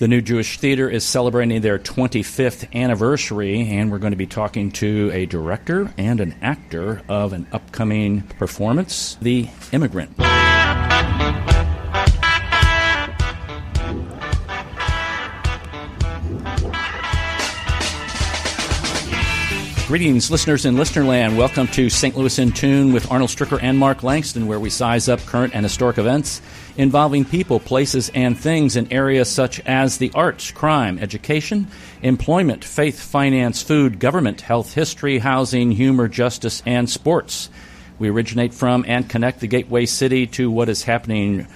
The New Jewish Theater is celebrating their 25th anniversary, and we're going to be talking to a director and an actor of an upcoming performance, The Immigrant. Greetings, listeners in Listenerland. Welcome to St. Louis in Tune with Arnold Stricker and Mark Langston, where we size up current and historic events involving people, places, and things in areas such as the arts, crime, education, employment, faith, finance, food, government, health, history, housing, humor, justice, and sports. We originate from and connect the gateway city to what is happening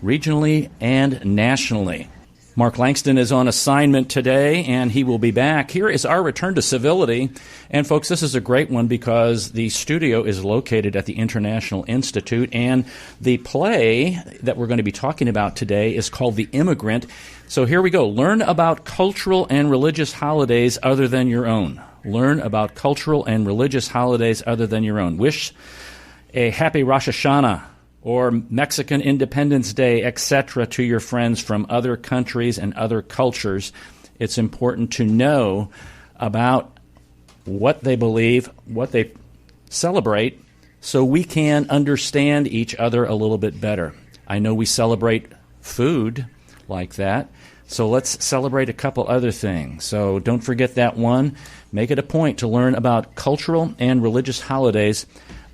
regionally and nationally. Mark Langston is on assignment today, and he will be back. Here is our return to civility. And, folks, this is a great one because the studio is located at the International Institute, and the play that we're going to be talking about today is called The Immigrant. So here we go. Learn about cultural and religious holidays other than your own. Learn about cultural and religious holidays other than your own. Wish a happy Rosh Hashanah or Mexican Independence Day, etc., to your friends from other countries and other cultures. It's important to know about what they believe, what they celebrate, so we can understand each other a little bit better. I know we celebrate food like that, so let's celebrate a couple other things. So don't forget that one. Make it a point to learn about cultural and religious holidays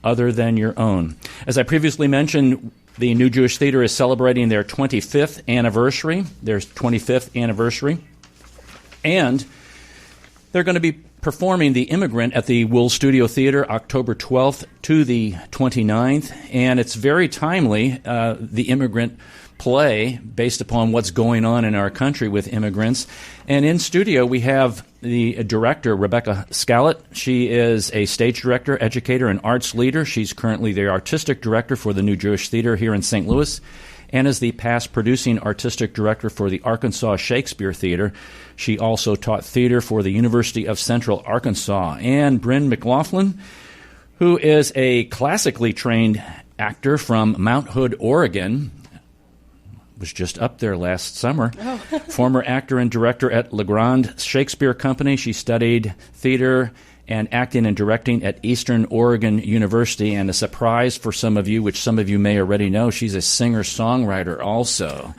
other than your own. As I previously mentioned, the New Jewish Theater is celebrating their 25th anniversary. And they're going to be performing The Immigrant at the Wool Studio Theater October 12th to the 29th. And it's very timely, The Immigrant play, based upon what's going on in our country with immigrants. And in studio, we have the director, Rebecca Scallett. She is a stage director, educator, and arts leader. She's currently the artistic director for the New Jewish Theater here in St. Louis and is the past producing artistic director for the Arkansas Shakespeare Theater. She also taught theater for the University of Central Arkansas. And Bryn McLaughlin, who is a classically trained actor from Mount Hood, Oregon, was just up there last summer. Oh. Former actor and director at LeGrand Shakespeare Company. She studied theater and acting and directing at Eastern Oregon University. And a surprise for some of you, which some of you may already know, she's a singer-songwriter also.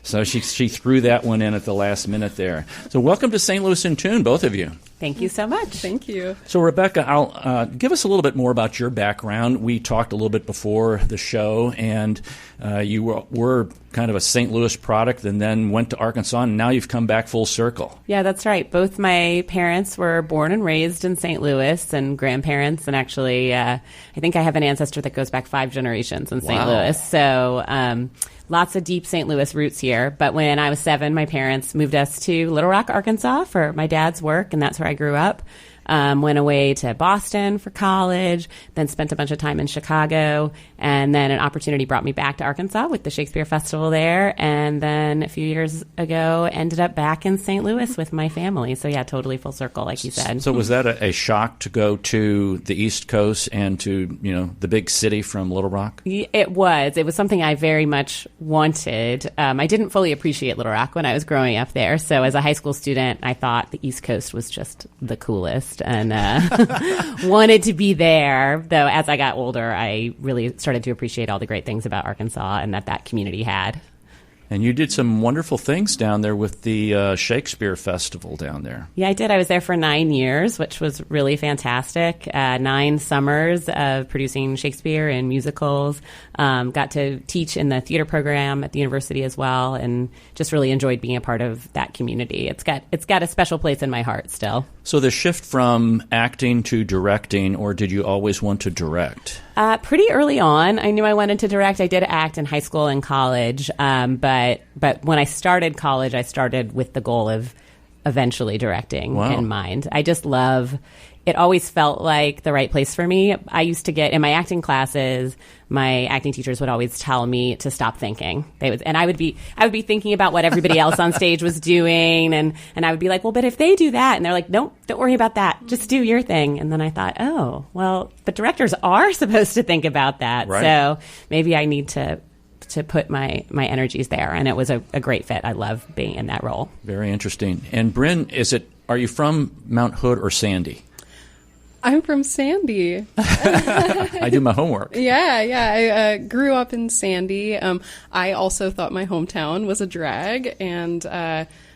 So she threw that one in at the last minute there. So welcome to St. Louis in Tune, both of you. Thank you so much. Thank you. So, Rebecca, I'll give us a little bit more about your background. We talked a little bit before the show, and you were kind of a St. Louis product and then went to Arkansas, and now you've come back full circle. Yeah, that's right. Both my parents were born and raised in St. Louis, and grandparents, and actually I think I have an ancestor that goes back 5 generations in St. Louis. So lots of deep St. Louis roots here. But when I was 7, my parents moved us to Little Rock, Arkansas for my dad's work, and that's where I grew up. Went away to Boston for college, then spent a bunch of time in Chicago, and then an opportunity brought me back to Arkansas with the Shakespeare Festival there, and then a few years ago ended up back in St. Louis with my family. So yeah, totally full circle, like you said. So was that a shock to go to the East Coast and to, the big city from Little Rock? It was. It was something I very much wanted. I didn't fully appreciate Little Rock when I was growing up there. So as a high school student, I thought the East Coast was just the coolest and wanted to be there. Though as I got older, I really started to appreciate all the great things about Arkansas and that community had. And you did some wonderful things down there with the Shakespeare Festival down there. Yeah, I did. I was there for 9 years, which was really fantastic. 9 summers of producing Shakespeare and musicals. Got to teach in the theater program at the university as well, and just really enjoyed being a part of that community. It's got a special place in my heart still. So the shift from acting to directing, or did you always want to direct? Pretty early on, I knew I wanted to direct. I did act in high school and college, but when I started college, I started with the goal of eventually directing in mind. I just love. It always felt like the right place for me. I used to get in my acting classes, my acting teachers would always tell me to stop thinking. I would be thinking about what everybody else on stage was doing, and I would be like, well, but if they do that, and they're like, nope, don't worry about that, just do your thing. And then I thought, oh, well, but directors are supposed to think about that, right. So maybe I need to to put my energies there. And it was a great fit. I love being in that role. Very interesting. And Bryn, are you from Mount Hood or Sandy? I'm from Sandy. I do my homework. Yeah. I grew up in Sandy. I also thought my hometown was a drag, and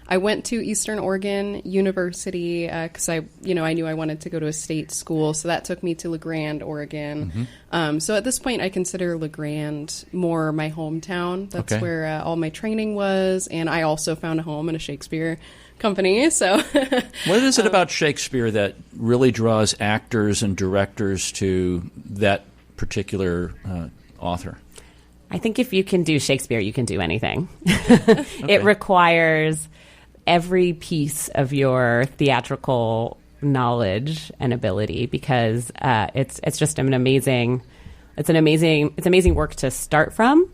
I went to Eastern Oregon University because I knew I wanted to go to a state school, so that took me to LeGrand, Oregon. Mm-hmm. So at this point, I consider LeGrand more my hometown. That's where all my training was, and I also found a home in a Shakespeare company. So, what is it about Shakespeare that really draws actors and directors to that particular author? I think if you can do Shakespeare, you can do anything. It requires every piece of your theatrical knowledge and ability, because it's just an amazing work to start from.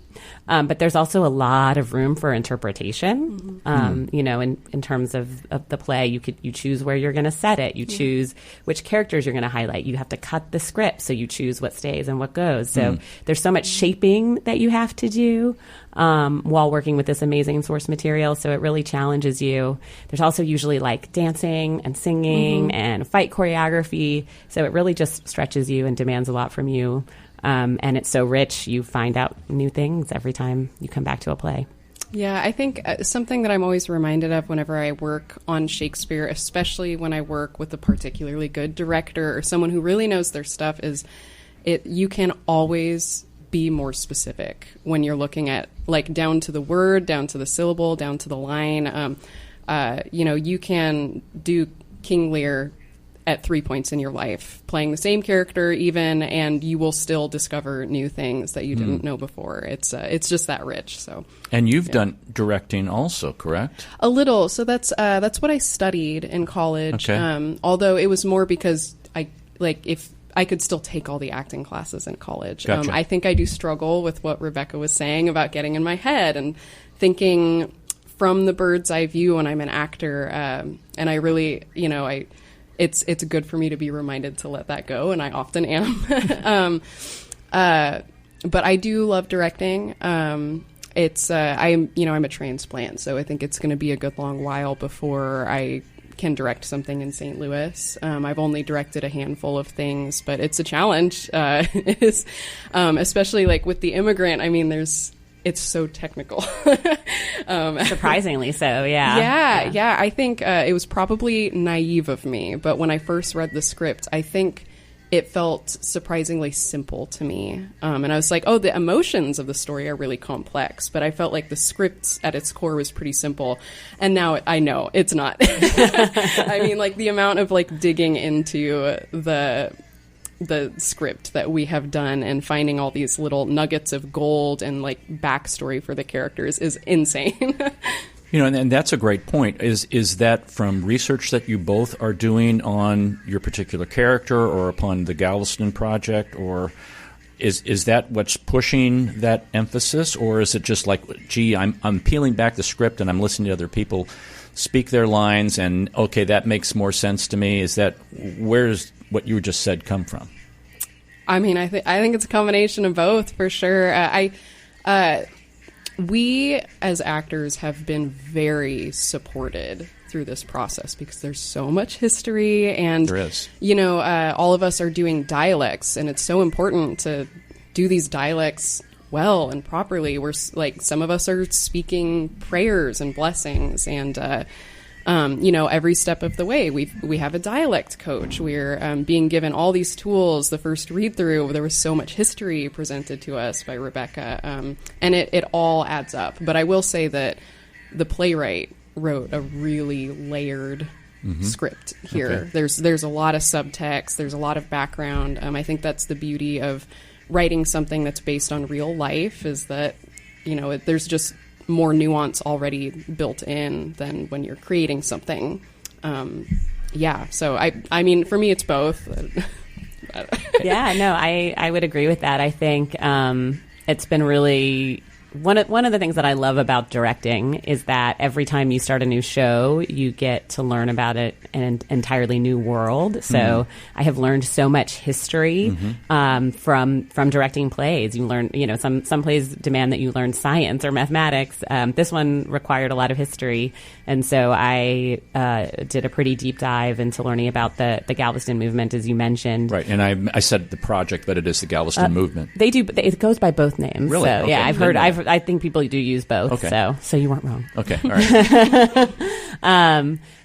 But there's also a lot of room for interpretation. In terms of the play, you choose where you're going to set it. You choose which characters you're going to highlight. You have to cut the script, so you choose what stays and what goes. So there's so much shaping that you have to do while working with this amazing source material. So it really challenges you. There's also usually like dancing and singing and fight choreography. So it really just stretches you and demands a lot from you. And it's so rich, you find out new things every time you come back to a play. Yeah, I think something that I'm always reminded of whenever I work on Shakespeare, especially when I work with a particularly good director or someone who really knows their stuff, is you can always be more specific when you're looking at, like, down to the word, down to the syllable, down to the line. You can do King Lear at 3 points in your life, playing the same character even, and you will still discover new things that you didn't know before. It's just that rich. So, and you've done directing also, correct? A little. So that's what I studied in college. Okay. Although it was more because if I could still take all the acting classes in college. Gotcha. I think I do struggle with what Rebecca was saying about getting in my head and thinking from the bird's eye view when I'm an actor. And I really, It's good for me to be reminded to let that go, and I often am. But I do love directing. I'm a transplant, so I think it's going to be a good long while before I can direct something in St. Louis. I've only directed a handful of things, but it's a challenge. It is, especially like with the Immigrant. I mean, it's so technical. Surprisingly so, yeah. Yeah. I think it was probably naive of me, but when I first read the script, I think it felt surprisingly simple to me. And I was like, the emotions of the story are really complex, but I felt like the script at its core was pretty simple. And now I know it's not. I mean, like, the amount of digging into the script that we have done and finding all these little nuggets of gold and backstory for the characters is insane. And that's a great point. Is that from research that you both are doing on your particular character or upon the Galveston project, or is that what's pushing that emphasis, or is it just I'm peeling back the script and I'm listening to other people speak their lines and that makes more sense to me? Where's what you just said come from? I mean, I think it's a combination of both, for sure. We as actors have been very supported through this process because there's so much history, and there is. All of us are doing dialects, and it's so important to do these dialects well and properly. We're some of us are speaking prayers and blessings, and every step of the way we have a dialect coach. We're being given all these tools. The first read through, there was so much history presented to us by Rebecca, and it all adds up. But I will say that the playwright wrote a really layered script here. Okay. There's a lot of subtext. There's a lot of background. I think that's the beauty of writing something that's based on real life, is that there's just more nuance already built in than when you're creating something. So I mean, for me, it's both. Yeah, no, I would agree with that. I think it's been really one of the things that I love about directing is that every time you start a new show, you get to learn about an entirely new world. So I have learned so much history from directing plays. You learn, some plays demand that you learn science or mathematics. This one required a lot of history, and so I did a pretty deep dive into learning about the Galveston movement, as you mentioned. Right, and I said the project, but it is the Galveston movement. They do. It goes by both names. Really? So, Okay. yeah, I've heard. I think people do use both. Okay. So you weren't wrong. Okay, all right.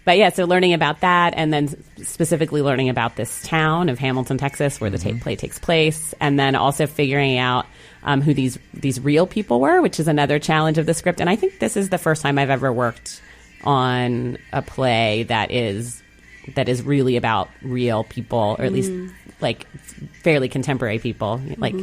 But yeah, so learning about that, and then specifically learning about this town of Hamilton, Texas, where the play takes place, and then also figuring out who these real people were, which is another challenge of the script. And I think this is the first time I've ever worked on a play that is really about real people, or at least like fairly contemporary people, like.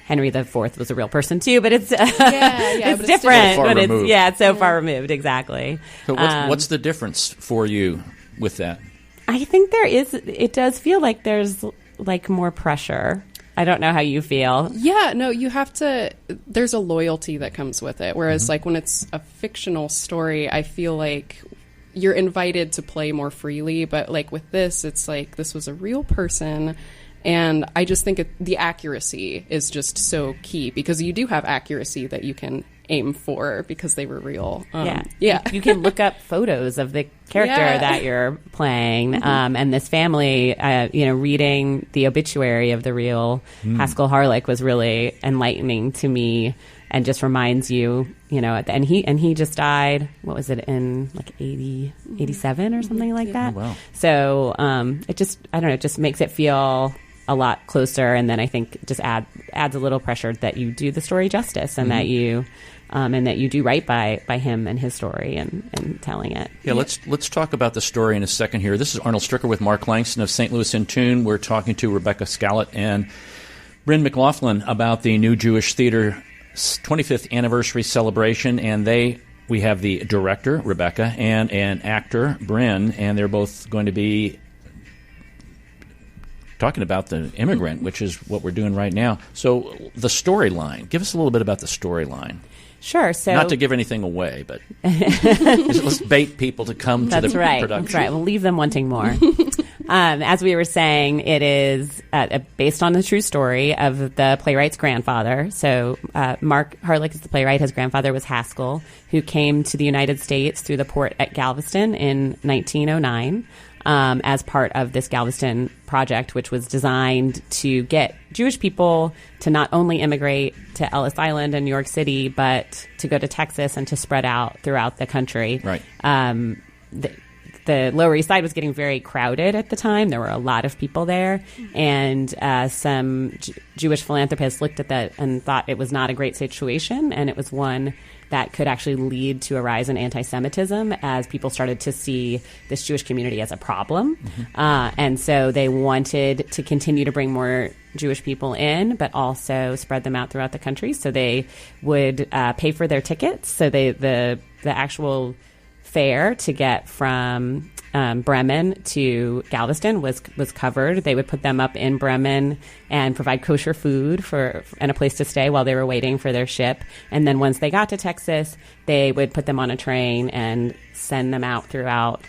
Henry IV was a real person too, but it's it's different. So far removed. It's so far removed, exactly. So what's the difference for you with that? I think there is. It does feel like there's like more pressure. I don't know how you feel. Yeah, no, you have to. There's a loyalty that comes with it. Whereas, like when it's a fictional story, I feel like you're invited to play more freely. But like with this, it's like this was a real person. And I just think the accuracy is just so key, because you do have accuracy that you can aim for because they were real. You can look up photos of the character that you're playing, and this family. Reading the obituary of the real Haskell Harlech was really enlightening to me, and just reminds you, and he just died. What was it, in like 87 or something like that? Oh, wow. So it just makes it feel a lot closer, and then I think it just adds a little pressure that you do the story justice, and that you do right by him and his story and telling it. Yeah, let's talk about the story in a second here. This is Arnold Stricker with Mark Langston of St. Louis in Tune. We're talking to Rebecca Scallett and Bryn McLaughlin about the New Jewish Theater 25th anniversary celebration, and we have the director, Rebecca, and an actor, Bryn, and they're both going to be talking about the Immigrant, which is what we're doing right now. So the storyline, give us a little bit about the storyline. Sure. So not to give anything away, but let's bait people to come to the production. That's right. We'll leave them wanting more. As we were saying, it is based on the true story of the playwright's grandfather. So Mark Harlech is the playwright. His grandfather was Haskell, who came to the United States through the port at Galveston in 1909. As part of this Galveston project, which was designed to get Jewish people to not only immigrate to Ellis Island and New York City, but to go to Texas and to spread out throughout the country. Right. The Lower East Side was getting very crowded at the time. There were a lot of people there, and some Jewish philanthropists looked at that and thought it was not a great situation, and it was one that could actually lead to a rise in anti-Semitism as people started to see this Jewish community as a problem. And so they wanted to continue to bring more Jewish people in, but also spread them out throughout the country. So they would pay for their tickets. So the actual fare to get from Bremen to Galveston was covered. They would put them up in Bremen and provide kosher food and a place to stay while they were waiting for their ship. And then once they got to Texas, they would put them on a train and send them out throughout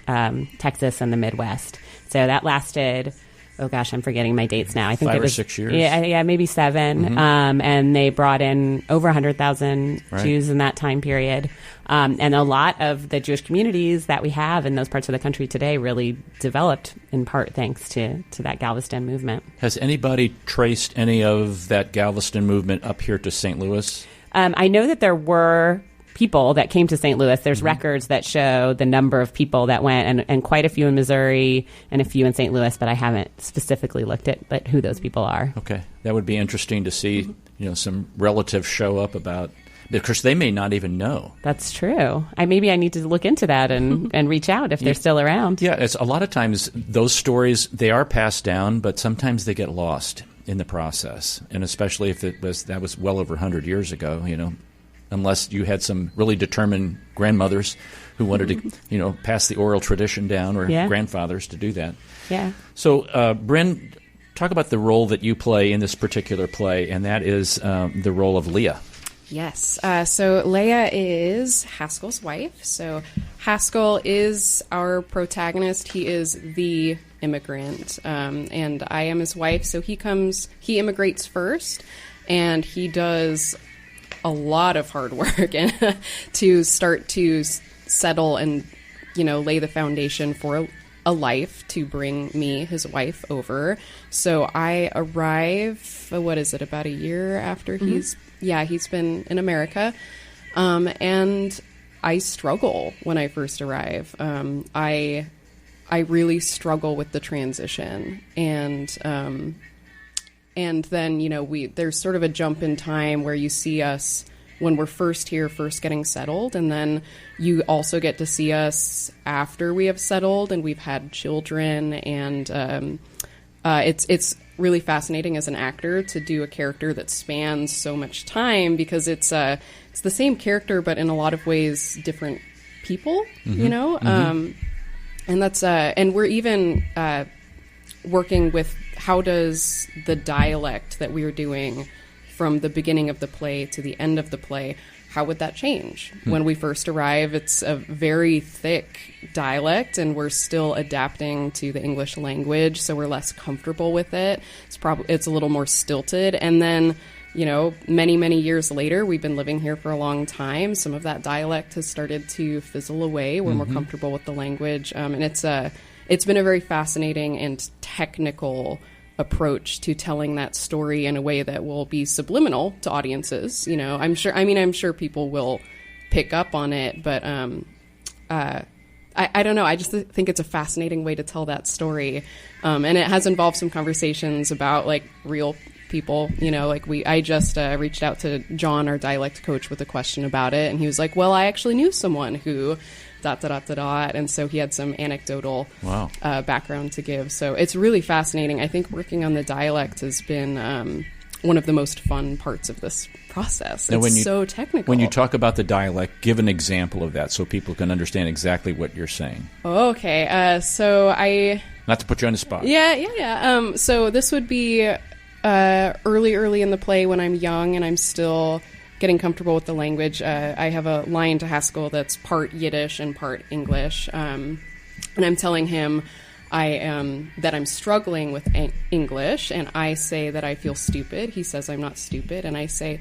Texas and the Midwest. So that lasted, oh gosh, I'm forgetting my dates now. I think 5 it was or 6 years. Yeah, maybe 7. And they brought in over 100,000 Jews in that time period. And a lot of the Jewish communities that we have in those parts of the country today really developed in part thanks to that Galveston movement. Has anybody traced any of that Galveston movement up here to St. Louis? I know that there were people that came to St. Louis. There's records that show the number of people that went, and quite a few in Missouri and a few in St. Louis, but I haven't specifically looked at who those people are. Okay. That would be interesting to see, some relatives show up because they may not even know. That's true. Maybe I need to look into that and reach out if they're still around. Yeah, it's a lot of times those stories, they are passed down, but sometimes they get lost in the process. And especially if that was well over 100 years ago, unless you had some really determined grandmothers who wanted to, pass the oral tradition down, or grandfathers to do that. Yeah. So, Bryn, talk about the role that you play in this particular play, and that is the role of Leah. Yes. So Leia is Haskell's wife. So Haskell is our protagonist. He is the immigrant, and I am his wife. So he immigrates first, and he does a lot of hard work to start to settle and, lay the foundation for a life to bring me, his wife, over. So I arrive, about a year after he's been in America. And I struggle when I first arrive. I really struggle with the transition. And then, there's sort of a jump in time where you see us when we're first getting settled. And then you also get to see us after we have settled and we've had children. And it's really fascinating as an actor to do a character that spans so much time, because it's the same character, but in a lot of ways different people, and that's and we're even working with how does the dialect that we are doing from the beginning of the play to the end of the play, how would that change? When we first arrive, it's a very thick dialect, and we're still adapting to the English language, so we're less comfortable with it. It's a little more stilted. And then, many, many years later, we've been living here for a long time. Some of that dialect has started to fizzle away. We're more comfortable with the language. And it's been a very fascinating and technical approach to telling that story in a way that will be subliminal to audiences. I'm sure people will pick up on it, but I don't know. I just think it's a fascinating way to tell that story. And it has involved some conversations about real people, I just reached out to John, our dialect coach, with a question about it. And he was like, well, I actually knew someone who ... And so he had some anecdotal background to give. So it's really fascinating. I think working on the dialect has been one of the most fun parts of this process. It's so technical. When you talk about the dialect, give an example of that so people can understand exactly what you're saying. Okay. Not to put you on the spot. Yeah. So this would be early in the play when I'm young and I'm still getting comfortable with the language. I have a line to Haskell that's part Yiddish and part English. And I'm telling him that I'm struggling with English, and I say that I feel stupid. He says I'm not stupid, and I say,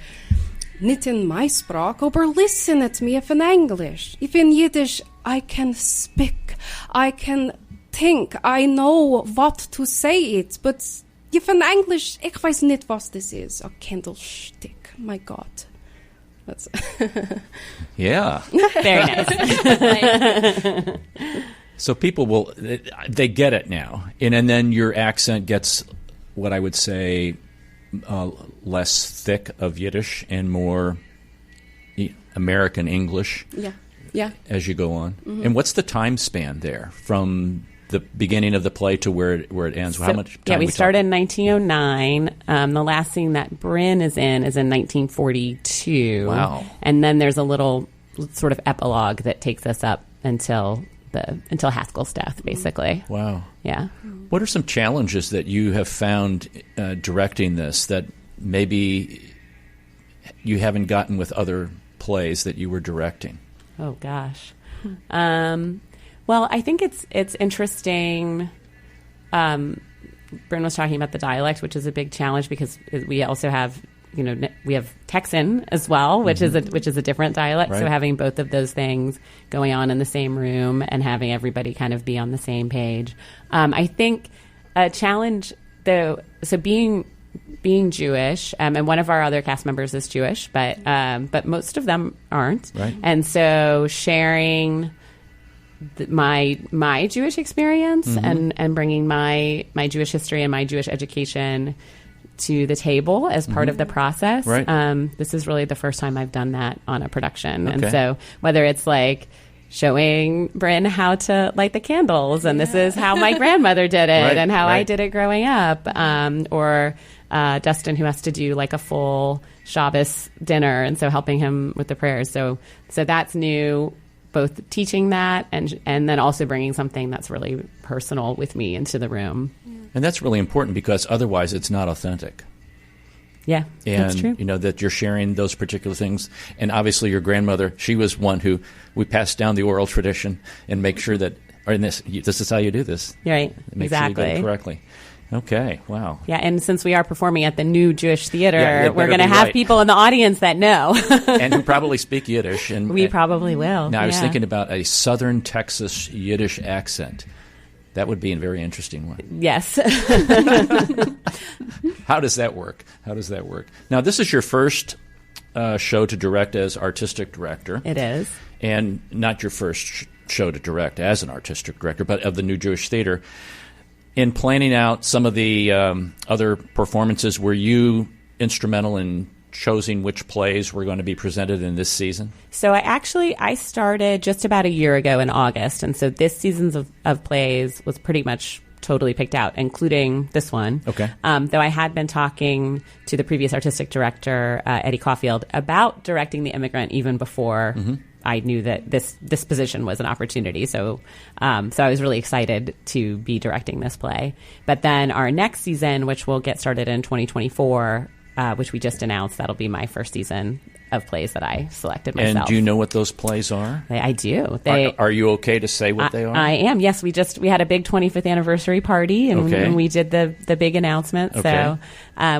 "Niet in my språk, aber listen at me if in English. If in Yiddish I can speak, I can think, I know what to say it, but if in English, ich weiß nicht was this is. A candlestick, my God." That's yeah. Very nice. So people they get it now. And then your accent gets what I would say less thick of Yiddish and more American English. Yeah. As you go on. Mm-hmm. And what's the time span there from the beginning of the play to where it ends? How much time? Yeah, we started in 1909. The last scene that Bryn is in 1942. Wow. And then there's a little sort of epilogue that takes us up until Haskell's death, basically. Wow. Yeah. What are some challenges that you have found directing this that maybe you haven't gotten with other plays that you were directing? Oh, gosh. Well, I think it's interesting. Bryn was talking about the dialect, which is a big challenge because we also have, we have Texan as well, which is a different dialect. Right. So having both of those things going on in the same room and having everybody kind of be on the same page. I think a challenge, though, so being Jewish, and one of our other cast members is Jewish, but most of them aren't. Right. And so sharing my Jewish experience and bringing my Jewish history and my Jewish education to the table as part of the process. Right. This is really the first time I've done that on a production. Okay. And so whether it's showing Bryn how to light the candles, and this is how my grandmother did it, Right, and how right. I did it growing up, or Dustin, who has to do a full Shabbos dinner, and so helping him with the prayers. So that's new, both teaching that and then also bringing something that's really personal with me into the room. And that's really important because otherwise it's not authentic. Yeah, and, that's true. that you're sharing those particular things. And obviously your grandmother, she was one who we passed down the oral tradition and make sure that, this is how you do this. Right, Make exactly. sure you do it correctly. Okay, wow. Yeah, and since we are performing at the New Jewish Theater, we're going to be have right. people in the audience that know. And who probably speak Yiddish. And We probably will. Now, I was thinking about a Southern Texas Yiddish accent. That would be a very interesting one. Yes. How does that work? Now, this is your first show to direct as artistic director. It is. And not your first show to direct as an artistic director, but of the New Jewish Theater. In planning out some of the other performances, were you instrumental in choosing which plays were going to be presented in this season? So I started just about a year ago in August, and so this season of plays was pretty much totally picked out, including this one. Okay. Though I had been talking to the previous artistic director, Eddie Caulfield, about directing The Immigrant even before I knew that this position was an opportunity. So I was really excited to be directing this play. But then our next season, which will get started in 2024, which we just announced, that'll be my first season of plays that I selected myself. And do you know what those plays are? I do. Are you okay to say what they are? I am. Yes, we had a big 25th anniversary party, and we did the big announcement. Okay. So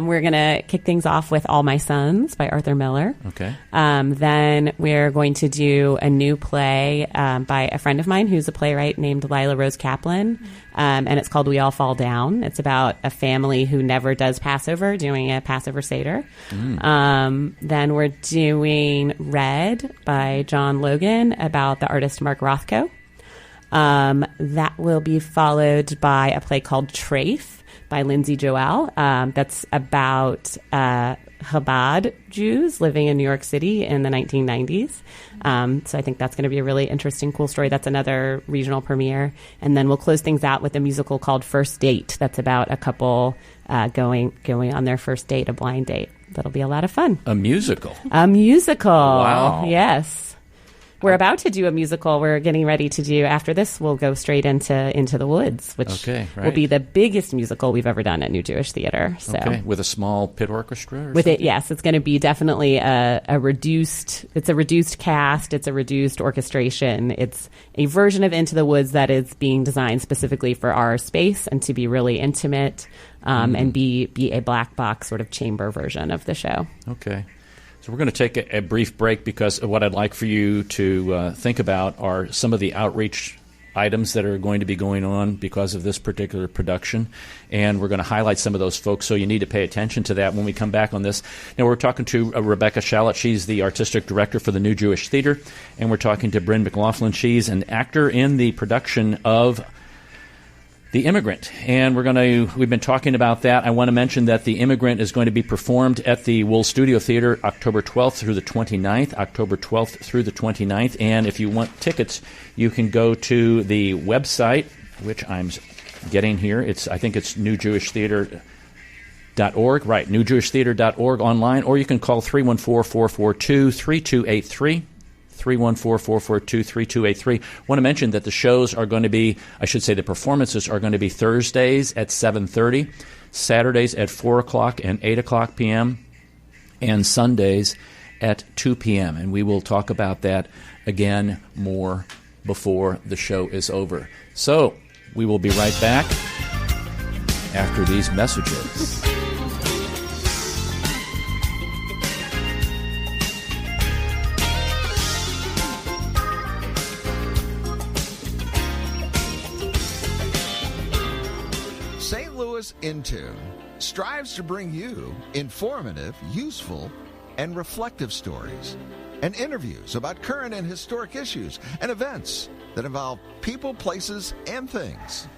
we're going to kick things off with All My Sons by Arthur Miller. Okay. Then we're going to do a new play by a friend of mine who's a playwright named Lila Rose Kaplan, and it's called We All Fall Down. It's about a family who never does Passover, doing a Passover Seder. Then we're doing Red by John Logan about the artist Mark Rothko. That will be followed by a play called Trafe by Lindsay Joel. That's about Chabad Jews living in New York City in the 1990s. So I think that's going to be a really interesting, cool story. That's another regional premiere. And then we'll close things out with a musical called First Date. That's about a couple going on their first date, a blind date. That'll be a lot of fun. A musical? A musical. Wow. Yes. We're about to do a musical. We're getting ready to do, after this, we'll go straight into the Woods, which will be the biggest musical we've ever done at New Jewish Theater. So. Okay, with a small pit orchestra? Yes, it's going to be definitely a reduced cast, it's a reduced orchestration. It's a version of Into the Woods that is being designed specifically for our space and to be really intimate and be a black box sort of chamber version of the show. Okay. So we're going to take a brief break because what I'd like for you to think about are some of the outreach items that are going to be going on because of this particular production. And we're going to highlight some of those folks, so you need to pay attention to that when we come back on this. Now, we're talking to Rebecca Shallot. She's the artistic director for the New Jewish Theater. And we're talking to Bryn McLaughlin. She's an actor in the production of The Immigrant, and we've been talking about that. I want to mention that The Immigrant is going to be performed at the Wool Studio Theater October 12th through the 29th, and if you want tickets, you can go to the website, which I'm getting here. I think it's newjewishtheater.org, right, newjewishtheater.org online, or you can call 314-442-3283. 314-442-3283. Want to mention that the shows are going to be, the performances are going to be Thursdays at 7:30, Saturdays at 4 o'clock and 8 o'clock p.m., and Sundays at 2 p.m. And we will talk about that again more before the show is over. So we will be right back after these messages. In Tune strives to bring you informative, useful, and reflective stories and interviews about current and historic issues and events that involve people, places, and things.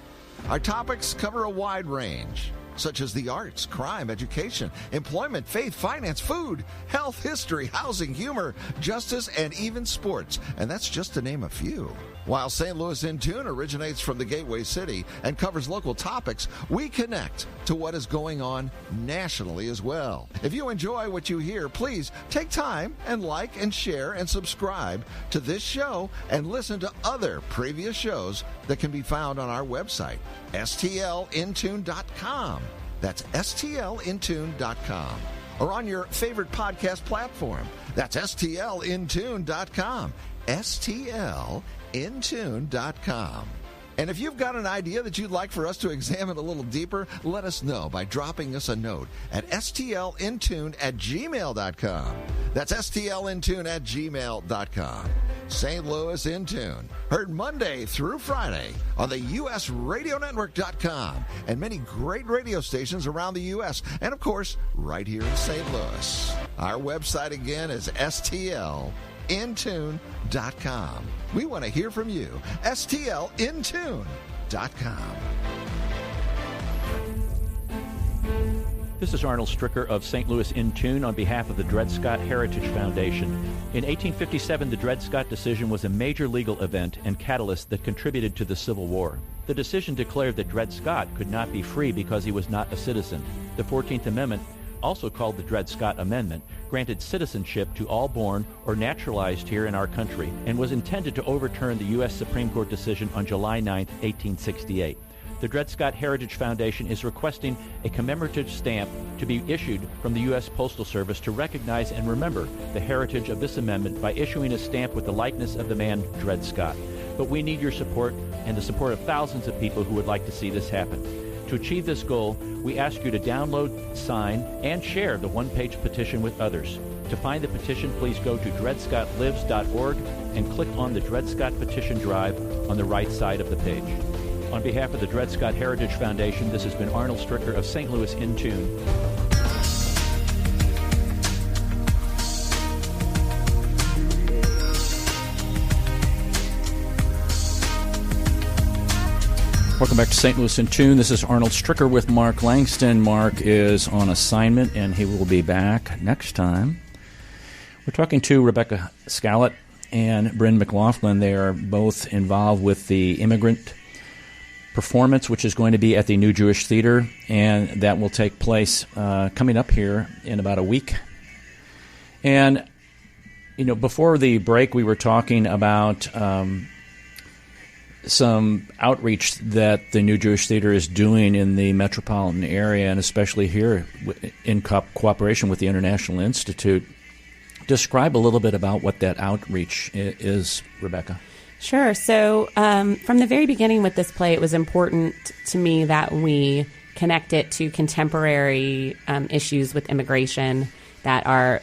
Our topics cover a wide range, such as the arts, crime, education, employment, faith, finance, food, health, history, housing, humor, justice, and even sports. And that's just to name a few. While St. Louis in Tune originates from the Gateway City and covers local topics, we connect to what is going on nationally as well. If you enjoy what you hear, please take time and like and share and subscribe to this show and listen to other previous shows that can be found on our website, stlintune.com. That's stlintune.com. or on your favorite podcast platform. That's STLintune.com. STLintune.com. And if you've got an idea that you'd like for us to examine a little deeper, let us know by dropping us a note at stlintune@gmail.com. That's stlintune@gmail.com. St. Louis in Tune, heard Monday through Friday on the USRadioNetwork.com and many great radio stations around the U.S. and, of course, right here in St. Louis. Our website again is stlintune.com. We want to hear from you. stlintune.com. This is Arnold Stricker of St. Louis in Tune on behalf of the Dred Scott Heritage Foundation. In 1857, the Dred Scott decision was a major legal event and catalyst that contributed to the Civil War. The decision declared that Dred Scott could not be free because he was not a citizen. The 14th Amendment, also called the Dred Scott Amendment, granted citizenship to all born or naturalized here in our country and was intended to overturn the U.S. Supreme Court decision on July 9, 1868. The Dred Scott Heritage Foundation is requesting a commemorative stamp to be issued from the U.S. Postal Service to recognize and remember the heritage of this amendment by issuing a stamp with the likeness of the man Dred Scott. But we need your support and the support of thousands of people who would like to see this happen. To achieve this goal, we ask you to download, sign, and share the one-page petition with others. To find the petition, please go to dredscottlives.org and click on the Dred Scott Petition Drive on the right side of the page. On behalf of the Dred Scott Heritage Foundation, this has been Arnold Stricker of St. Louis in Tune. Welcome back to St. Louis in Tune. This is Arnold Stricker with Mark Langston. Mark is on assignment, and he will be back next time. We're talking to Rebecca Scallett and Bryn McLaughlin. They are both involved with the Immigrant performance, which is going to be at the New Jewish Theater, and that will take place coming up here in about a week. And, you know, before the break, we were talking about some outreach that the New Jewish Theater is doing in the metropolitan area, and especially here in cooperation with the International Institute. Describe a little bit about what that outreach is, Rebecca. Sure. So from the very beginning with this play, it was important to me that we connect it to contemporary issues with immigration that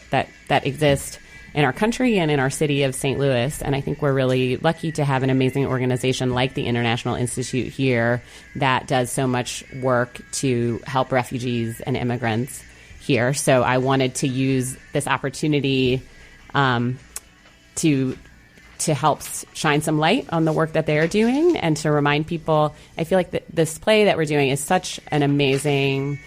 exist in our country and in our city of St. Louis. And I think we're really lucky to have an amazing organization like the International Institute here that does so much work to help refugees and immigrants here. So I wanted to use this opportunity to help shine some light on the work that they are doing and to remind people. I feel like this play that we're doing is such an amazing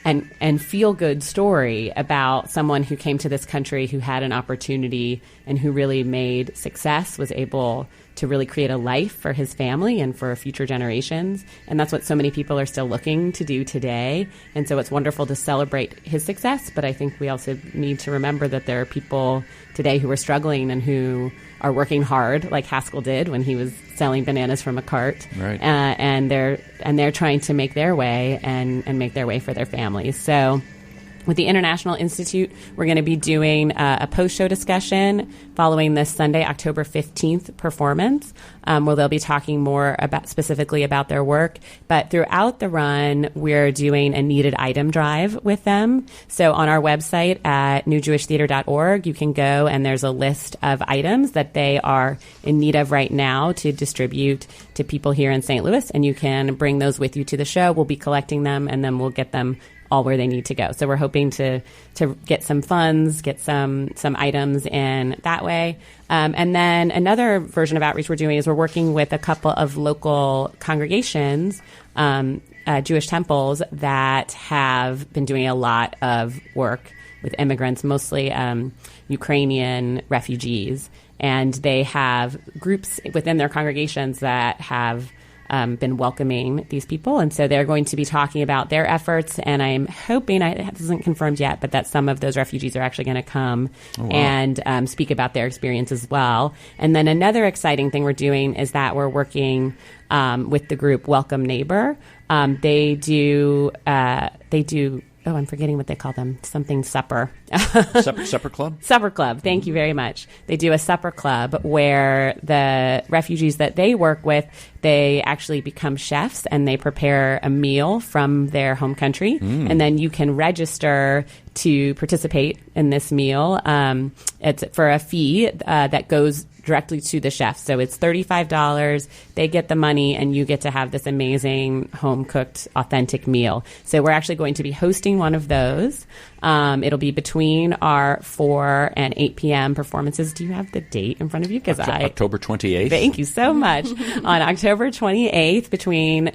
and feel-good story about someone who came to this country, who had an opportunity and who really made success, was able to really create a life for his family and for future generations. And that's what so many people are still looking to do today. And so it's wonderful to celebrate his success, but I think we also need to remember that there are people today who are struggling and who are working hard, like Haskell did when he was selling bananas from a cart. Right. And they're trying to make their way and make their way for their families. So with the International Institute, we're going to be doing a post-show discussion following this Sunday, October 15th performance, where they'll be talking more specifically about their work. But throughout the run, we're doing a needed item drive with them. So on our website at newjewishtheater.org, you can go and there's a list of items that they are in need of right now to distribute to people here in St. Louis. And you can bring those with you to the show. We'll be collecting them, and then we'll get them all where they need to go. So we're hoping to get some funds, get some items in that way. And then another version of outreach we're doing is we're working with a couple of local congregations, Jewish temples, that have been doing a lot of work with immigrants, mostly Ukrainian refugees. And they have groups within their congregations that have been welcoming these people. And so they're going to be talking about their efforts. And I'm hoping, it isn't confirmed yet, but that some of those refugees are actually going to come and speak about their experience as well. And then another exciting thing we're doing is that we're working with the group Welcome Neighbor. They do I'm forgetting what they call them. Something supper. Supper club? Supper club. Thank you very much. They do a supper club where the refugees that they work with, they actually become chefs and they prepare a meal from their home country. And then you can register to participate in this meal. It's for a fee that goes directly to the chef. So it's $35. They get the money and you get to have this amazing home-cooked, authentic meal. So we're actually going to be hosting one of those. It'll be between our 4 and 8 p.m. performances. Do you have the date in front of you? Because October 28th. Thank you so much. On October 28th between,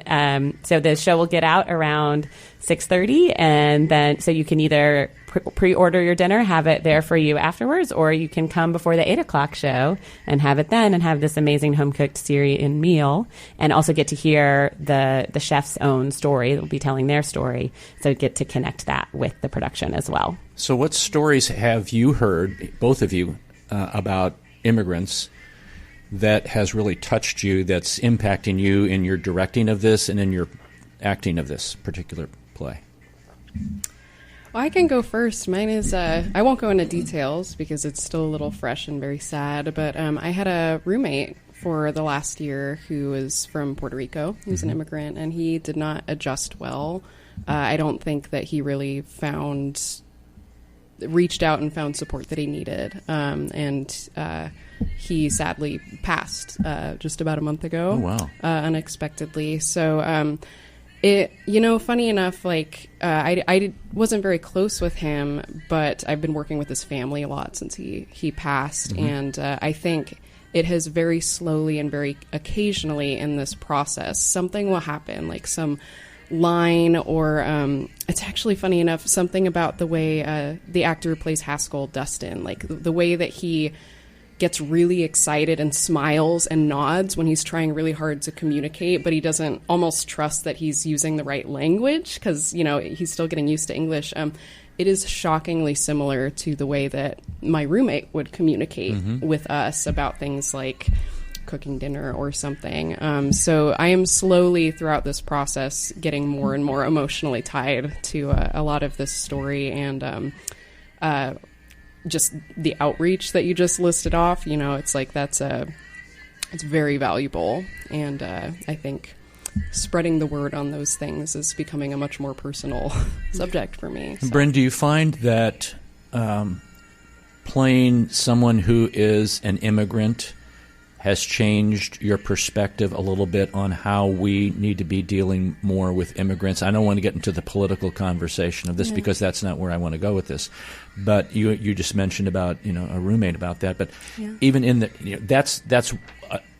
so the show will get out around 6:30, and then so you can either pre-order your dinner, have it there for you afterwards, or you can come before the 8 o'clock show and have it then and have this amazing home-cooked Syrian meal, and also get to hear the chef's own story. They'll be telling their story, so get to connect that with the production as well. So what stories have you heard, both of you, about immigrants that has really touched you, that's impacting you in your directing of this and in your acting of this particular play? Well, I can go first. Mine is, I won't go into details because it's still a little fresh and very sad, but I had a roommate for the last year who was from Puerto Rico. He was an immigrant, and he did not adjust well. I don't think that he really reached out and found support that he needed. And he sadly passed just about a month ago. Oh, wow. Unexpectedly. So, funny enough, I wasn't very close with him, but I've been working with his family a lot since he passed. And I think it has very slowly and very occasionally in this process, something will happen, like some line or it's actually funny enough, something about the way the actor who plays Haskell, Dustin, like the way that he gets really excited and smiles and nods when he's trying really hard to communicate, but he doesn't almost trust that he's using the right language because, he's still getting used to English. It is shockingly similar to the way that my roommate would communicate with us about things like cooking dinner or something. So I am slowly throughout this process getting more and more emotionally tied to a lot of this story and just the outreach that you just listed off. It's like it's very valuable. And I think spreading the word on those things is becoming a much more personal subject for me. So. Bryn, do you find that playing someone who is an immigrant has changed your perspective a little bit on how we need to be dealing more with immigrants? I don't want to get into the political conversation of this because that's not where I want to go with this. But you just mentioned about a roommate about that. But even in the that's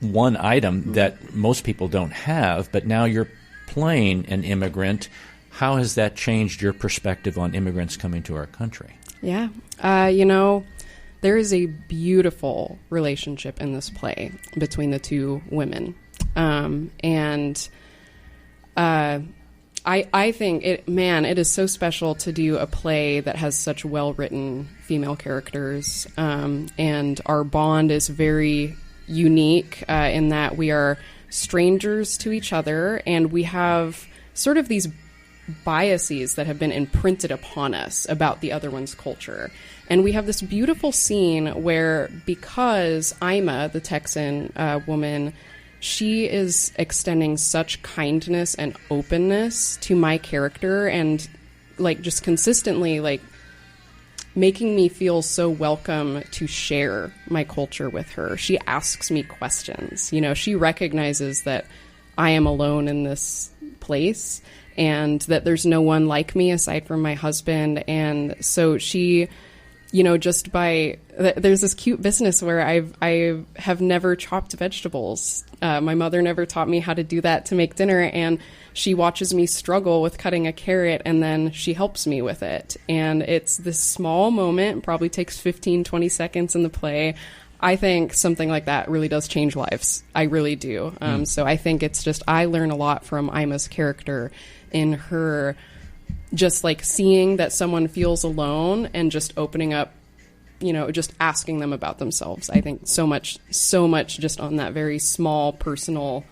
one item that most people don't have. But now you're playing an immigrant. How has that changed your perspective on immigrants coming to our country? Yeah, there is a beautiful relationship in this play between the two women. I think it is so special to do a play that has such well-written female characters. And our bond is very unique in that we are strangers to each other and we have sort of these biases that have been imprinted upon us about the other one's culture. And we have this beautiful scene where, because Ima, the Texan woman, she is extending such kindness and openness to my character and just consistently making me feel so welcome to share my culture with her. She asks me questions. She recognizes that I am alone in this place and that there's no one like me aside from my husband. And so she, there's this cute business where I have never chopped vegetables. My mother never taught me how to do that to make dinner. And she watches me struggle with cutting a carrot and then she helps me with it. And it's this small moment, probably takes 15, 20 seconds in the play. I think something like that really does change lives. I really do. So I think it's just, I learn a lot from Ima's character in her just seeing that someone feels alone and just opening up, just asking them about themselves. I think so much just on that very small personal,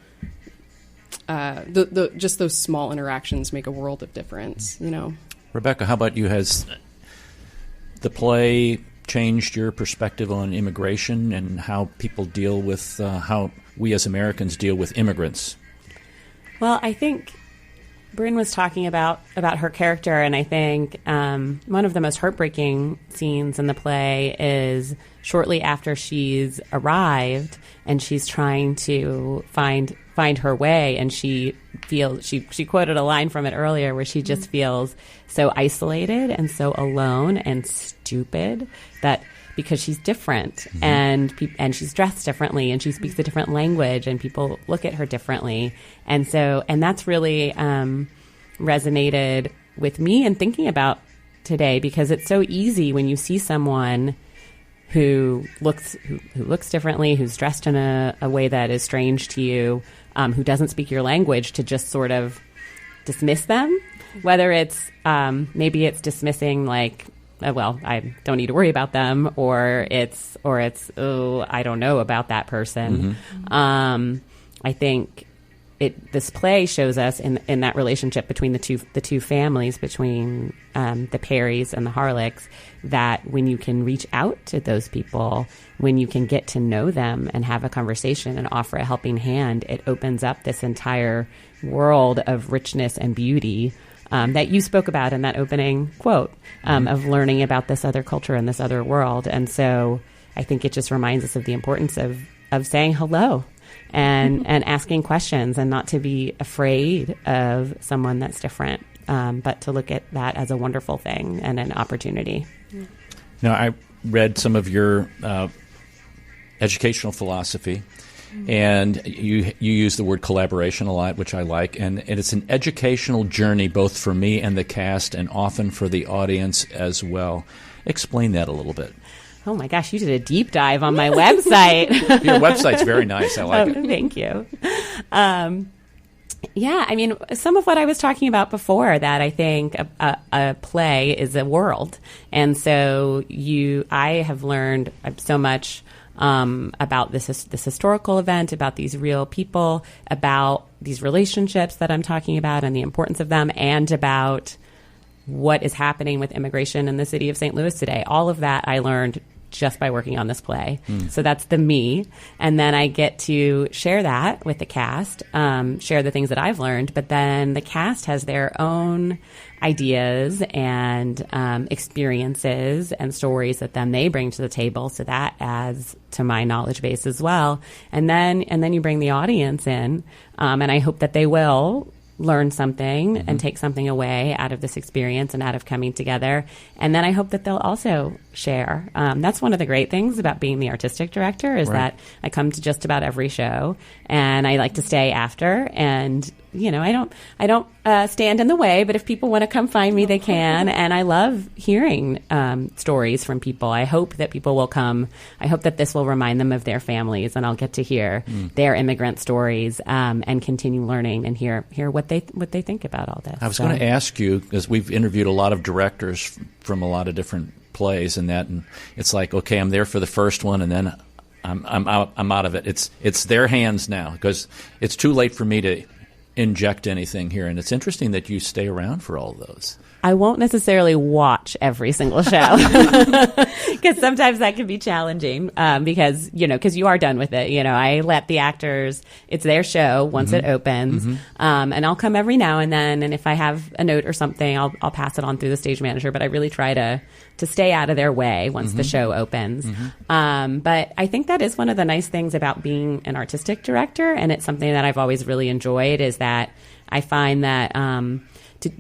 just those small interactions make a world of difference, Rebecca, how about you? Has the play changed your perspective on immigration and how people deal with, how we as Americans deal with immigrants? Well, I think Bryn was talking about her character, and I think one of the most heartbreaking scenes in the play is shortly after she's arrived and she's trying to find her way, and she feels she quoted a line from it earlier where she just feels so isolated and so alone and stupid that because she's different and she's dressed differently and she speaks a different language and people look at her differently, and that's really resonated with me in thinking about today, because it's so easy when you see someone who looks differently, who's dressed in a way that is strange to you, who doesn't speak your language, to just sort of dismiss them. Whether it's maybe it's dismissing like, well, I don't need to worry about them, or it's oh, I don't know about that person. I think this play shows us in that relationship between the two families, between the Perrys and the Harlechs, that when you can reach out to those people, when you can get to know them and have a conversation and offer a helping hand, it opens up this entire world of richness and beauty that you spoke about in that opening quote, of learning about this other culture and this other world. And so I think it just reminds us of the importance of saying hello and asking questions, and not to be afraid of someone that's different, but to look at that as a wonderful thing and an opportunity. Now, I read some of your educational philosophy, and you use the word collaboration a lot, which I like, and it's an educational journey both for me and the cast, and often for the audience as well. Explain that a little bit. Oh my gosh, you did a deep dive on my website. Your website's very nice. I like it. Thank you. Yeah, I mean, some of what I was talking about before, that I think a play is a world. And so I have learned so much about this historical event, about these real people, about these relationships that I'm talking about and the importance of them, and about what is happening with immigration in the city of St. Louis today. All of that I learned just by working on this play. So that's the me. And then I get to share that with the cast, share the things that I've learned, but then the cast has their own ideas and experiences and stories that then they bring to the table. So that adds to my knowledge base as well. And then you bring the audience in, and I hope that they will learn something and take something away out of this experience and out of coming together. And then I hope that they'll also share. That's one of the great things about being the artistic director, is that I come to just about every show, and I like to stay after. And I don't stand in the way, but if people want to come find me, they can. And I love hearing stories from people. I hope that people will come. I hope that this will remind them of their families, and I'll get to hear their immigrant stories, and continue learning and hear what they think about all this. I was going to ask you, because we've interviewed a lot of directors from a lot of different plays and it's like, okay, I'm there for the first one, and then I'm out of it. It's their hands now, because it's too late for me to inject anything here. And it's interesting that you stay around for all those. I won't necessarily watch every single show, because sometimes that can be challenging, because you are done with it. I let the actors, it's their show once it opens, and I'll come every now and then. And if I have a note or something, I'll pass it on through the stage manager, but I really try to stay out of their way once the show opens. But I think that is one of the nice things about being an artistic director. And it's something that I've always really enjoyed, is that I find that,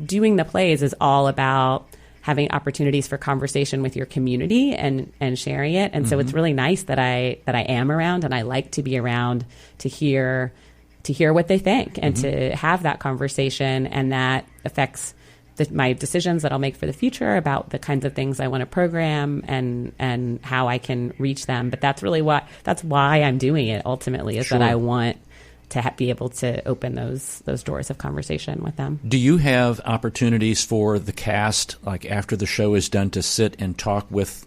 doing the plays is all about having opportunities for conversation with your community and sharing it. And so it's really nice that I am around, and I like to be around to hear what they think, and to have that conversation. And that affects my decisions that I'll make for the future about the kinds of things I want to program and how I can reach them. But that's why I'm doing it ultimately, is that I want to be able to open those doors of conversation with them. Do you have opportunities for the cast, like after the show is done, to sit and talk with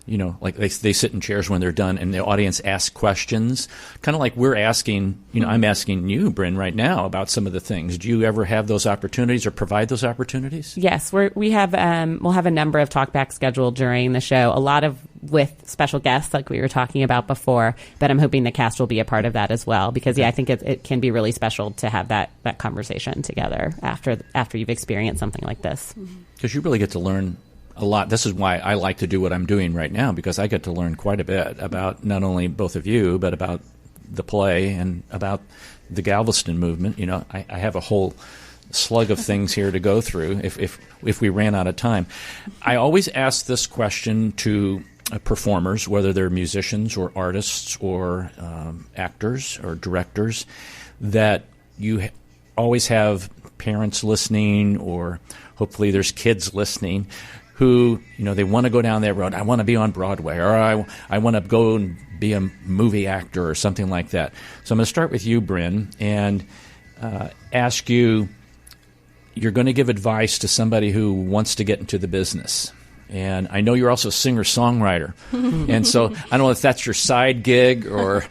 like they sit in chairs when they're done and the audience asks questions, kind of like we're asking, I'm asking you, Bryn, right now about some of the things. Do you ever have those opportunities or provide those opportunities? Yes, we'll have a number of talkbacks scheduled during the show, a lot of with special guests like we were talking about before, but I'm hoping the cast will be a part of that as well because, I think it can be really special to have that conversation together after you've experienced something like this. Because you really get to learn a lot. This is why I like to do what I'm doing right now, because I get to learn quite a bit about not only both of you, but about the play and about the Galveston movement. I have a whole slug of things here to go through if we ran out of time. I always ask this question to performers, whether they're musicians or artists or actors or directors, that you always have parents listening, or hopefully there's kids listening, who, they want to go down that road. I want to be on Broadway, or I want to go and be a movie actor or something like that. So I'm going to start with you, Bryn, and ask you, you're going to give advice to somebody who wants to get into the business. And I know you're also a singer-songwriter. And so I don't know if that's your side gig or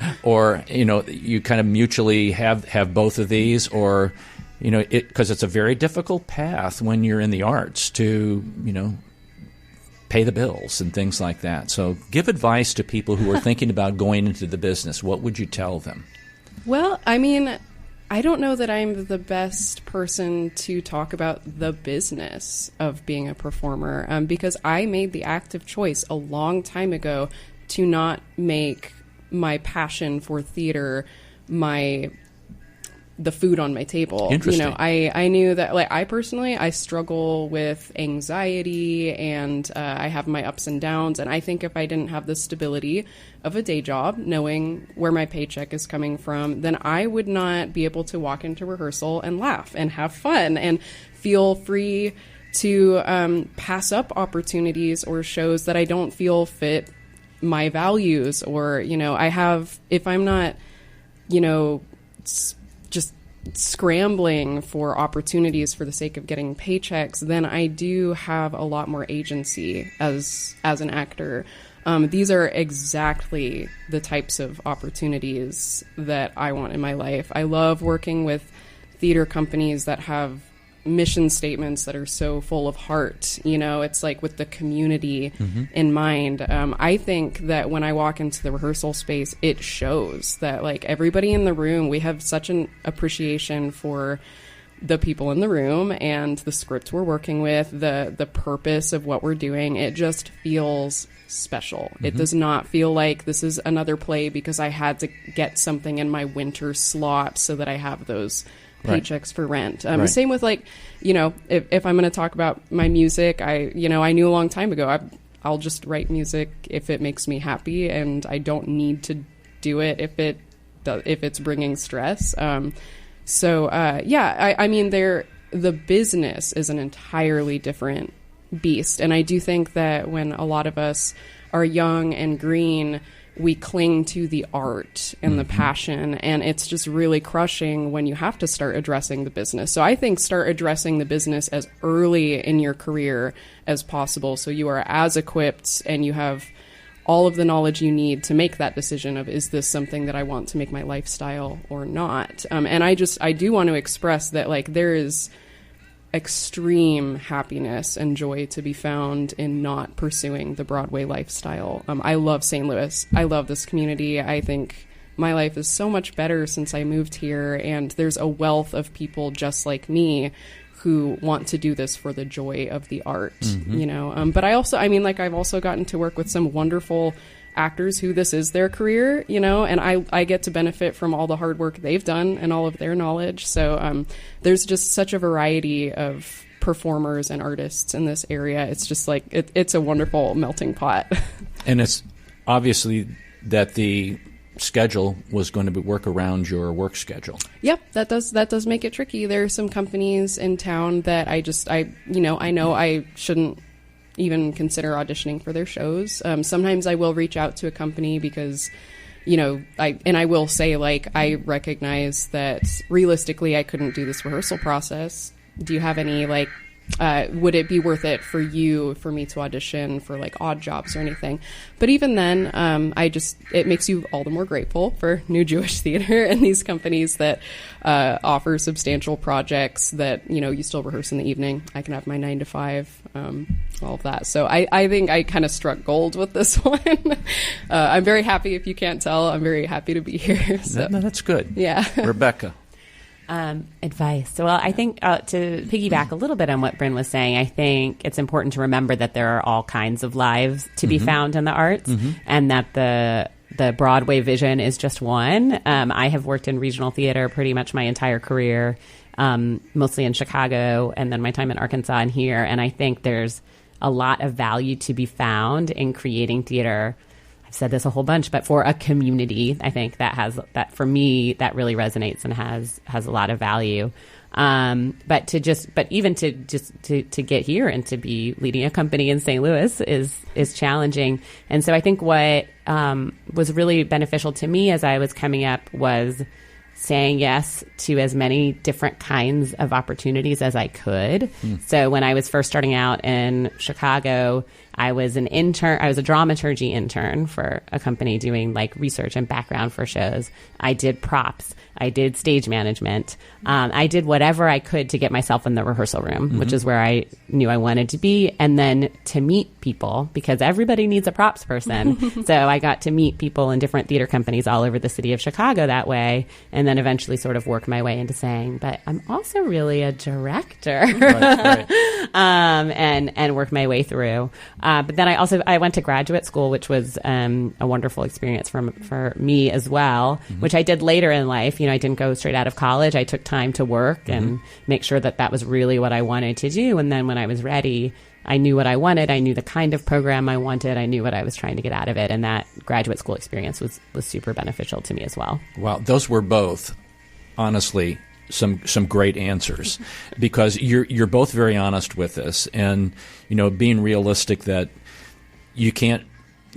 you kind of mutually have both of these, or, because it's a very difficult path when you're in the arts to, pay the bills and things like that. So give advice to people who are thinking about going into the business. What would you tell them? Well, I don't know that I'm the best person to talk about the business of being a performer, because I made the active choice a long time ago to not make my passion for theater the food on my table. Interesting. I knew that, I struggle with anxiety, and I have my ups and downs. And I think if I didn't have the stability of a day job, knowing where my paycheck is coming from, then I would not be able to walk into rehearsal and laugh and have fun and feel free to pass up opportunities or shows that I don't feel fit my values, or, if I'm not, just scrambling for opportunities for the sake of getting paychecks, then I do have a lot more agency as an actor. These are exactly the types of opportunities that I want in my life. I love working with theater companies that have mission statements that are so full of heart. It's like with the community in mind. I think that when I walk into the rehearsal space, it shows that everybody in the room, we have such an appreciation for the people in the room and the script we're working with, the purpose of what we're doing. It just feels special. It does not feel like this is another play because I had to get something in my winter slot so that I have those paychecks for rent. Same with if I'm going to talk about my music, I knew a long time ago, I'll just write music if it makes me happy, and I don't need to do it if it's bringing stress. The business is an entirely different beast. And I do think that when a lot of us are young and green, we cling to the art and the passion, and it's just really crushing when you have to start addressing the business. So I think start addressing the business as early in your career as possible, so you are as equipped and you have all of the knowledge you need to make that decision of, is this something that I want to make my lifestyle or not? And I do want to express that there is extreme happiness and joy to be found in not pursuing the Broadway lifestyle. I love St. Louis. I love this community. I think my life is so much better since I moved here, and there's a wealth of people just like me who want to do this for the joy of the art, But I also, I've also gotten to work with some wonderful actors who this is their career, and I get to benefit from all the hard work they've done and all of their knowledge. So there's just such a variety of performers and artists in this area. It's just it's a wonderful melting pot. And it's obviously that the schedule was going to work around your work schedule. Yep, that does make it tricky. There are some companies in town that I know I shouldn't even consider auditioning for their shows. Sometimes I will reach out to a company because, I will say, I recognize that realistically I couldn't do this rehearsal process. Do you have any would it be worth it for me to audition for like odd jobs or anything? But even then, it makes you all the more grateful for New Jewish Theater and these companies that offer substantial projects that, you still rehearse in the evening. I can have my 9 to 5, all of that. So I think I kind of struck gold with this one. I'm very happy. If you can't tell, I'm very happy to be here. So. No, that's good. Yeah. Rebecca. Advice. So, well, I think to piggyback a little bit on what Bryn was saying, I think it's important to remember that there are all kinds of lives to be found in the arts, and that the Broadway vision is just one. I have worked in regional theater pretty much my entire career, mostly in Chicago, and then my time in Arkansas and here. And I think there's a lot of value to be found in creating theater. I've said this a whole bunch, but for a community, I think that for me, that really resonates and has a lot of value. But even to get here and to be leading a company in St. Louis is challenging. And so I think what was really beneficial to me as I was coming up was saying yes to as many different kinds of opportunities as I could. So when I was first starting out in Chicago, I was an intern. I was a dramaturgy intern for a company doing like research and background for shows. I did props. I did stage management. I did whatever I could to get myself in the rehearsal room, which is where I knew I wanted to be. And then to meet people, because everybody needs a props person. So I got to meet people in different theater companies all over the city of Chicago that way. And then eventually sort of work my way into saying, but I'm also really a director. Right. And work my way through. But then I went to graduate school, which was a wonderful experience for me as well, which I did later in life. I didn't go straight out of college. I took time to work and make sure that was really what I wanted to do. And then when I was ready, I knew what I wanted. I knew the kind of program I wanted. I knew what I was trying to get out of it. And that graduate school experience was super beneficial to me as well. Wow. Those were both, honestly, some great answers, because you're both very honest with this, and being realistic that you can't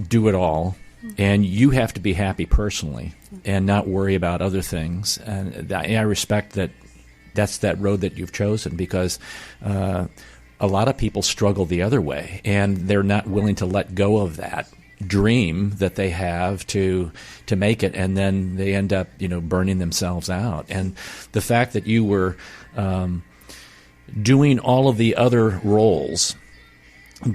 do it all, and you have to be happy personally and not worry about other things. And I respect that. That's that road that you've chosen, because a lot of people struggle the other way, and they're not willing to let go of that dream that they have to make it, and then they end up burning themselves out. And the fact that you were doing all of the other roles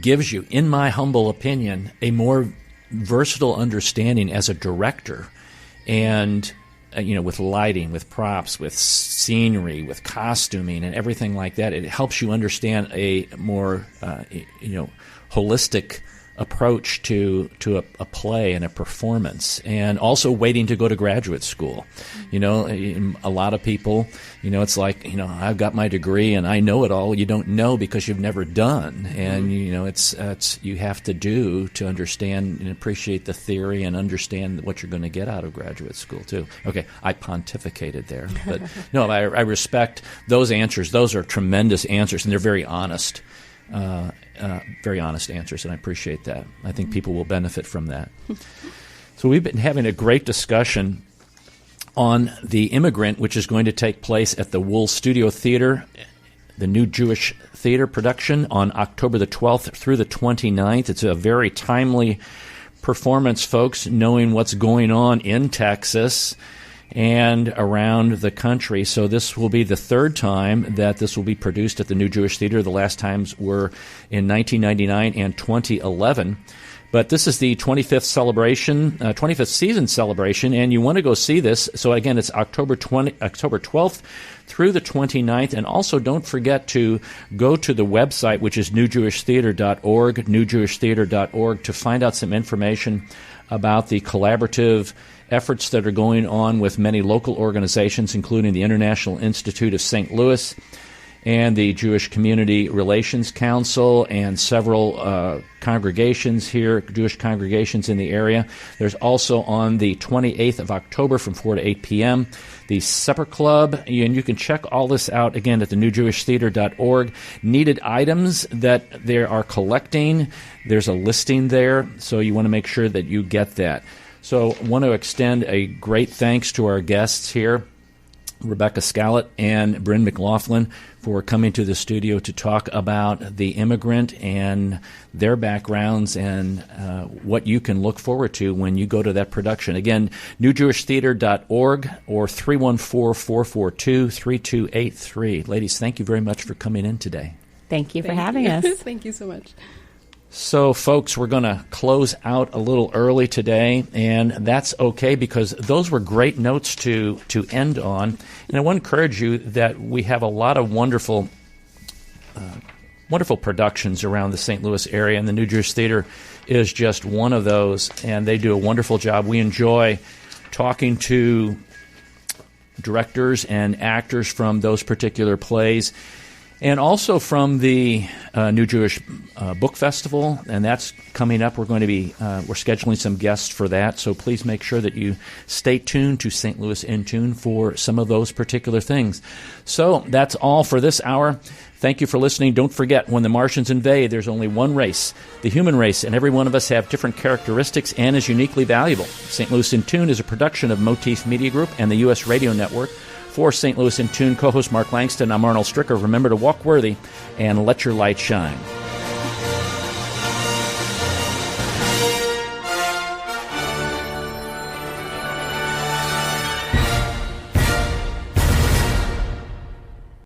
gives you, in my humble opinion, a more versatile understanding as a director, and with lighting, with props, with scenery, with costuming, and everything like that. It helps you understand a more holistic approach to a play and a performance, and also waiting to go to graduate school. A lot of people, it's like, I've got my degree and I know it all. You don't know because you've never done, and it's you have to do to understand and appreciate the theory and understand what you're going to get out of graduate school too. Okay, I pontificated there, but no, I respect those answers. Those are tremendous answers, and they're very honest. Very honest answers, and I appreciate that. I think people will benefit from that. So we've been having a great discussion on The Immigrant, which is going to take place at the Wool Studio Theater, the New Jewish Theater production, on October the 12th through the 29th. It's a very timely performance, folks, knowing what's going on in Texas and around the country. So this will be the third time that this will be produced at the New Jewish Theater. The last times were in 1999 and 2011. But this is the 25th celebration, 25th season celebration, and you want to go see this. So again, it's October 12th through the 29th. And also don't forget to go to the website, which is newjewishtheater.org, newjewishtheater.org, to find out some information about the collaborative efforts that are going on with many local organizations, including the International Institute of St. Louis and the Jewish Community Relations Council, and several congregations here, Jewish congregations in the area. There's also on the 28th of October from 4 to 8 p.m. the Supper Club, and you can check all this out again at the newjewishtheater.org. Needed items that they are collecting, there's a listing there, so you want to make sure that you get that. So I want to extend a great thanks to our guests here, Rebecca Scallett and Bryn McLaughlin for coming to the studio to talk about The Immigrant and their backgrounds and what you can look forward to when you go to that production. Again, newjewishtheater.org or 314-442-3283. Ladies, thank you very much for coming in today. Thank you for having us. Thank you so much. So, folks, we're going to close out a little early today, and that's okay because those were great notes to end on. And I want to encourage you that we have a lot of wonderful productions around the St. Louis area, and the New Jewish Theater is just one of those, and they do a wonderful job. We enjoy talking to directors and actors from those particular plays, and also from the New Jewish Book Festival, and that's coming up. We're going to be we're scheduling some guests for that, so please make sure that you stay tuned to St. Louis in Tune for some of those particular things. So that's all for this hour. Thank you for listening. Don't forget, when the Martians invade, there's only one race, the human race, and every one of us have different characteristics and is uniquely valuable. St. Louis in Tune is a production of Motif Media Group and the U.S. Radio Network. For St. Louis in Tune co-host Mark Langston, I'm Arnold Stricker. Remember to walk worthy and let your light shine.